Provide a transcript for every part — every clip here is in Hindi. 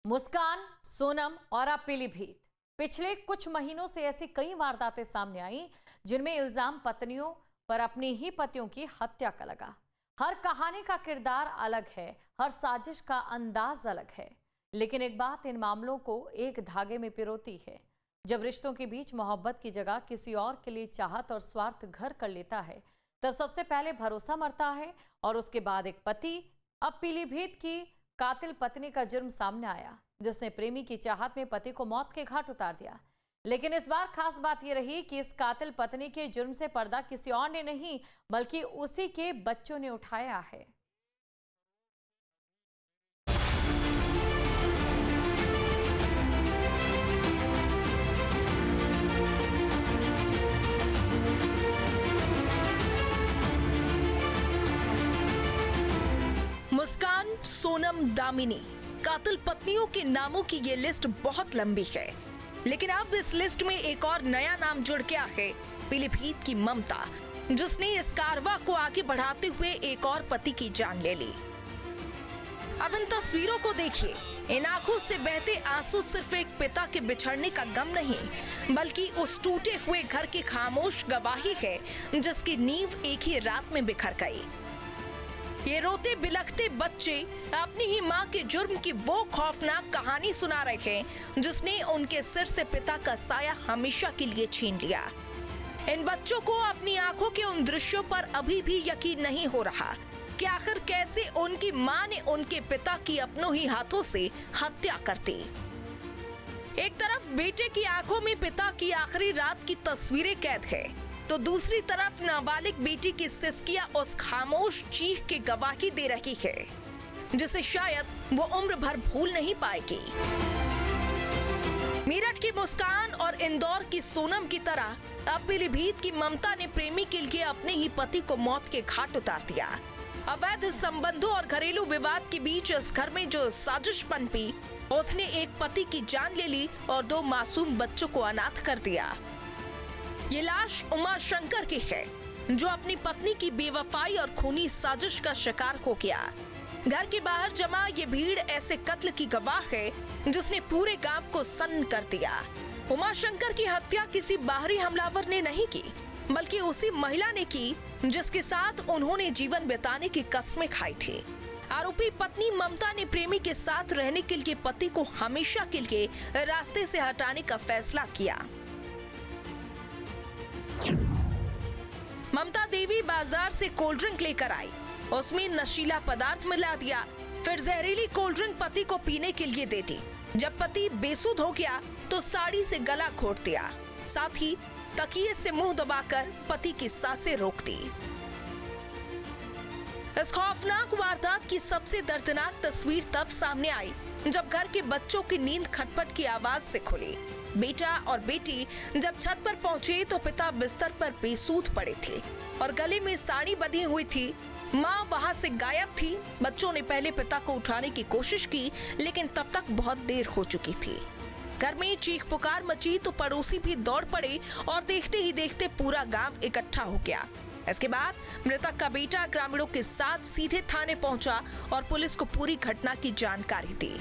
मुस्कान, सोनम और अब पीलीभीत। पिछले कुछ महीनों से ऐसी कई वारदातें सामने आई जिनमें इल्जाम पत्नियों पर अपने ही पतियों की हत्या का लगा। हर कहानी का किरदार अलग है, हर साजिश का अंदाज अलग है, लेकिन एक बात इन मामलों को एक धागे में पिरोती है। जब रिश्तों के बीच मोहब्बत की जगह किसी और के लिए चाहत और स्वार्थ घर कर लेता है, तब सबसे पहले भरोसा मरता है और उसके बाद एक पति। अब पीलीभीत की कातिल पत्नी का जुर्म सामने आया, जिसने प्रेमी की चाहत में पति को मौत के घाट उतार दिया। लेकिन इस बार खास बात यह रही कि इस कातिल पत्नी के जुर्म से पर्दा किसी और ने नहीं बल्कि उसी के बच्चों ने उठाया है। मुस्कान, सोनम, दामिनी, कातिल पत्नियों के नामों की ये लिस्ट बहुत लंबी है, लेकिन अब इस लिस्ट में एक और नया नाम जुड़ गया है, पीलीभीत की ममता, जिसने इस कारवां को आगे बढ़ाते हुए एक और पति की जान ले ली। अब इन तस्वीरों को देखिए। इन आंखों से बहते आंसू सिर्फ एक पिता के बिछड़ने का गम नहीं, बल्कि उस टूटे हुए घर की खामोश गवाही है, जिसकी नींव एक ही रात में बिखर गई। ये रोते बिलखते बच्चे अपनी ही माँ के जुर्म की वो खौफनाक कहानी सुना रहे हैं, जिसने उनके सिर से पिता का साया हमेशा के लिए छीन लिया। इन बच्चों को अपनी आंखों के उन दृश्यों पर अभी भी यकीन नहीं हो रहा कि आखिर कैसे उनकी माँ ने उनके पिता की अपनों ही हाथों से हत्या कर दी। एक तरफ बेटे की आंखों में पिता की आखिरी रात की तस्वीरें कैद है, तो दूसरी तरफ नाबालिग बेटी की सिसकियां उस खामोश चीख के गवाही दे रही है, जिसे शायद वो उम्र भर भूल नहीं पाएगी। मेरठ की मुस्कान और इंदौर की सोनम की तरह अब पीलीभीत की ममता ने प्रेमी के लिए अपने ही पति को मौत के घाट उतार दिया। अवैध संबंधों और घरेलू विवाद के बीच इस घर में जो साजिश पनपी, उसने एक पति की जान ले ली और 2 मासूम बच्चों को अनाथ कर दिया। ये लाश उमा शंकर की है, जो अपनी पत्नी की बेवफाई और खूनी साजिश का शिकार हो गया। घर के बाहर जमा ये भीड़ ऐसे कत्ल की गवाह है, जिसने पूरे गांव को सन्न कर दिया। उमा शंकर की हत्या किसी बाहरी हमलावर ने नहीं की, बल्कि उसी महिला ने की जिसके साथ उन्होंने जीवन बिताने की कस्में खाई थी। आरोपी पत्नी ममता ने प्रेमी के साथ रहने के लिए पति को हमेशा के लिए रास्ते से हटाने का फैसला किया। ममता देवी बाजार से कोल्ड ड्रिंक लेकर आई, उसमें नशीला पदार्थ मिला दिया, फिर जहरीली कोल्ड ड्रिंक पति को पीने के लिए दे दी। जब पति बेसुध हो गया तो साड़ी से गला घोट दिया, साथ ही तकिए से मुंह दबाकर पति की सांसें रोक दी। इस खौफनाक वारदात की सबसे दर्दनाक तस्वीर तब सामने आई जब घर के बच्चों की नींद खटपट की आवाज से खुली। बेटा और बेटी जब छत पर पहुंचे तो पिता बिस्तर पर बेसुध पड़े थे और गले में साड़ी बंधी हुई थी। माँ वहां से गायब थी। बच्चों ने पहले पिता को उठाने की कोशिश की, लेकिन तब तक बहुत देर हो चुकी थी। घर में चीख पुकार मची तो पड़ोसी भी दौड़ पड़े और देखते ही देखते पूरा गांव इकट्ठा हो गया। इसके बाद मृतक का बेटा ग्रामीणों के साथ सीधे थाने पहुंचा और पुलिस को पूरी घटना की जानकारी दी।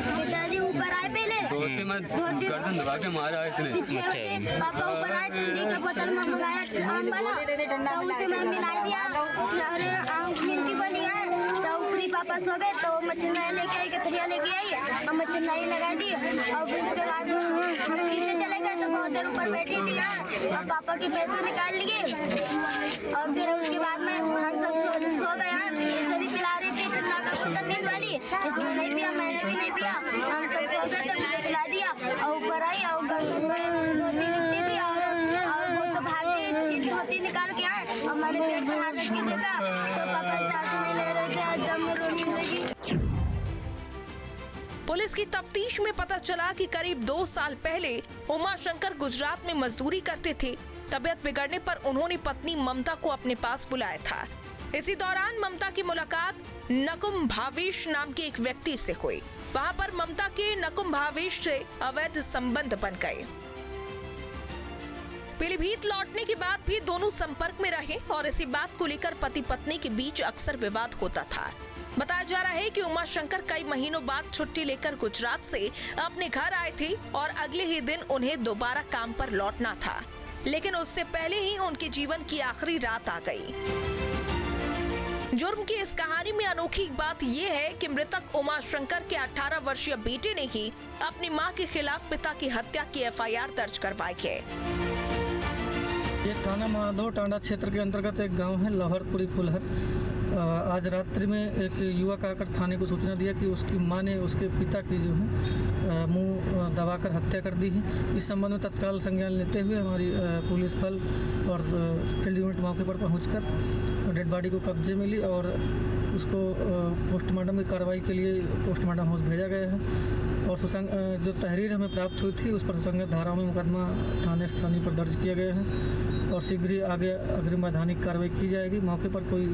पिताजी ऊपर आए, पहले गर्दन दबा के मारा है इसने। पापा ऊपर आए, ठंडी का बोतल में मंगाया आम वाला, तो उसे मैं मिला दिया और आम मिलती को लिया, तो ऊपरी पापा सो गए तो मच्छरदानी लेके आई, कतरिया लेके आई और मच्छरदानी लगा दी। और फिर उसके बाद हम नीचे चले गए तो बहुत देर ऊपर बैठी थी और पापा की पैसे निकाल लिए और फिर उसके बाद में हम सब सो गए। इसे भी पिला रही थी ठंडा का बोतल नींद वाली, इसने नहीं पिया, मैंने भी नहीं पिया, हम सब सो गए थे, मुझे सुला दिया और ऊपर आई और गर्दन में धोती लिपटी थी और वो तो भागी चीज धोती निकाल के आए और हमारे पेट पे हाथ रख के देखा तो पापा सांस नहीं ले रहे थे, एकदम रोने लगी। पुलिस की तफ्तीश में पता चला कि करीब 2 साल पहले उमा शंकर गुजरात में मजदूरी करते थे। तबीयत बिगड़ने पर उन्होंने पत्नी ममता को अपने पास बुलाया था। इसी दौरान ममता की मुलाकात नकुम भावेश नाम के एक व्यक्ति से हुई। वहां पर ममता के नकुम भावेश से अवैध संबंध बन गए। पीलीभीत लौटने के बाद भी दोनों संपर्क में रहे और इसी बात को लेकर पति पत्नी के बीच अक्सर विवाद होता था। बताया जा रहा है कि उमा शंकर कई महीनों बाद छुट्टी लेकर गुजरात से अपने घर आए थे और अगले ही दिन उन्हें दोबारा काम पर लौटना था, लेकिन उससे पहले ही उनके जीवन की आखिरी रात आ गई। जुर्म की इस कहानी में अनोखी बात यह है कि मृतक उमा शंकर के 18 वर्षीय बेटे ने ही अपनी मां के खिलाफ पिता की हत्या की एफआईआर दर्ज करवाई है। ये थाना माधव टांडा क्षेत्र के अंतर्गत एक गांव है लहरपुरी फुलहर। आज रात्रि में एक युवक आकर थाने को सूचना दिया कि उसकी मां ने उसके पिता की जो है मुंह दबाकर हत्या कर दी है। इस संबंध में तत्काल संज्ञान लेते हुए हमारी पुलिस बल और फील्ड यूनिट मौके पर पहुंचकर डेड बॉडी को कब्जे में ली और उसको पोस्टमार्टम की कार्रवाई के लिए पोस्टमार्टम हाउस भेजा गया है। और जो तहरीर हमें प्राप्त हुई थी उस पर सुसंगत धाराओं में मुकदमा थाने स्थानीय पर दर्ज किया गया है और शीघ्र ही आगे अग्रिम वैधानिक कार्रवाई की जाएगी। मौके पर कोई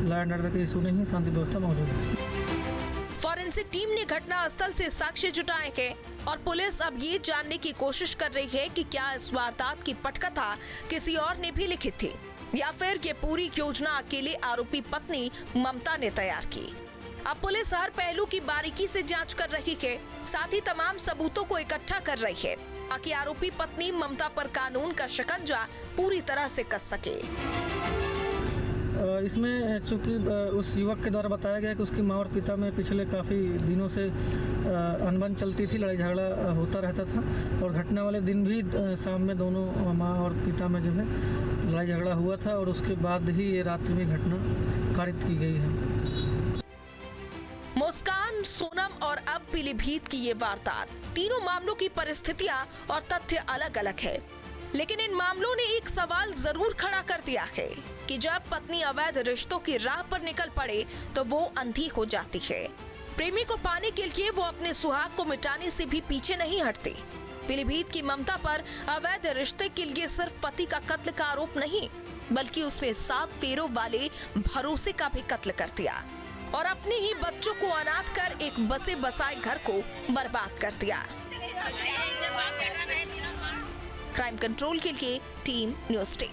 लॉ एंड ऑर्डर का इशू नहीं, शांति व्यवस्था मौजूद है। फॉरेंसिक टीम ने घटनास्थल से साक्ष्य जुटाए हैं और पुलिस अब ये जानने की कोशिश कर रही है कि क्या इस वारदात की पटकथा किसी और ने भी लिखी थी या फिर ये पूरी योजना अकेले आरोपी पत्नी ममता ने तैयार की। अब पुलिस हर पहलू की बारीकी से जांच कर रही है, साथ ही तमाम सबूतों को इकट्ठा कर रही है ताकि आरोपी पत्नी ममता पर कानून का शिकंजा पूरी तरह से कस सके। इसमें चूंकि उस युवक के द्वारा बताया गया कि उसकी मां और पिता में पिछले काफ़ी दिनों से अनबन चलती थी, लड़ाई झगड़ा होता रहता था और घटना वाले दिन भी शाम में दोनों मां और पिता में जो है लड़ाई झगड़ा हुआ था और उसके बाद ही ये रात्रि में घटना कारित की गई है। मुस्कान, सोनम और अब पीलीभीत की ये वारदात, तीनों मामलों की परिस्थितियां और तथ्य अलग अलग है, लेकिन इन मामलों ने एक सवाल जरूर खड़ा कर दिया है कि जब पत्नी अवैध रिश्तों की राह पर निकल पड़े तो वो अंधी हो जाती है। प्रेमी को पाने के लिए वो अपने सुहाग को मिटाने से भी पीछे नहीं हटती। पीलीभीत की ममता पर अवैध रिश्ते के लिए सिर्फ पति का कत्ल का आरोप नहीं, बल्कि उसने 7 फेरों वाले भरोसे का भी कत्ल कर दिया और अपने ही बच्चों को अनाथ कर एक बसे बसाए घर को बर्बाद कर दिया। क्राइम कंट्रोल के लिए टीम न्यूज़ डे।